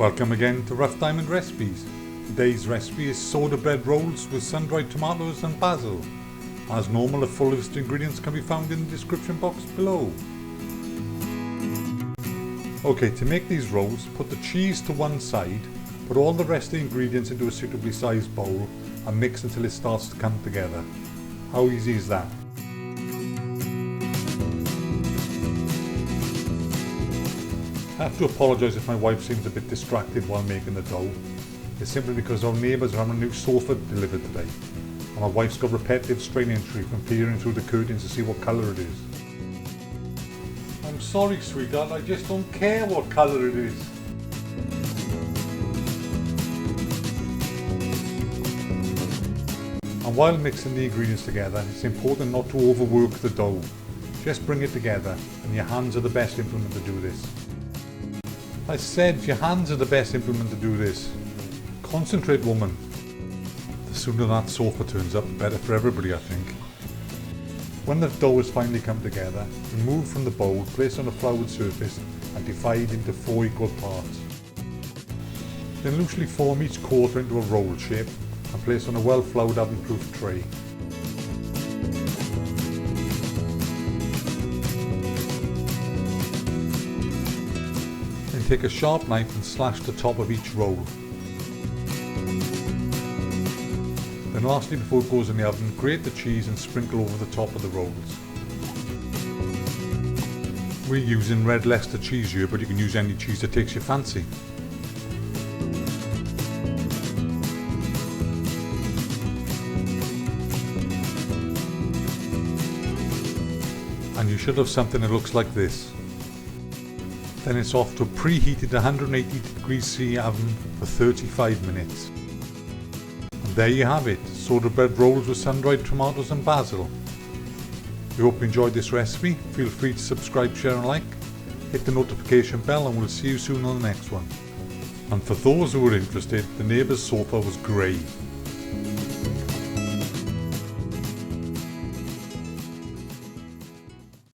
Welcome again to Rough Diamond Recipes. Today's recipe is soda bread rolls with sun-dried tomatoes and basil. As normal, a full list of ingredients can be found in the description box below. Okay, to make these rolls, put the cheese to one side, put all the rest of the ingredients into a suitably sized bowl and mix until it starts to come together. How easy is that? I have to apologise if my wife seems a bit distracted while making the dough. It's simply because our neighbours are having a new sofa delivered today, and my wife's got repetitive strain injury from peering through the curtains to see what colour it is. I'm sorry, sweetheart, I just don't care what colour it is. And while mixing the ingredients together, it's important not to overwork the dough. Just bring it together, and your hands are the best implement to do this. I said your hands are the best implement to do this. Concentrate, woman. The sooner that sofa turns up, the better for everybody, I think. When the dough has finally come together, remove from the bowl, place on a floured surface and divide into 4 equal parts. Then loosely form each quarter into a roll shape and place on a well-floured oven-proof tray. Then take a sharp knife and slash the top of each roll. Then lastly, before it goes in the oven, grate the cheese and sprinkle over the top of the rolls. We're using red Leicester cheese here, but you can use any cheese that takes your fancy. And you should have something that looks like this. Then it's off to a preheated 180 degrees C oven for 35 minutes. And there you have it, soda bread rolls with sun-dried tomatoes and basil. We hope you enjoyed this recipe. Feel free to subscribe, share and like. Hit the notification bell and we'll see you soon on the next one. And for those who are interested, the neighbour's sofa was grey.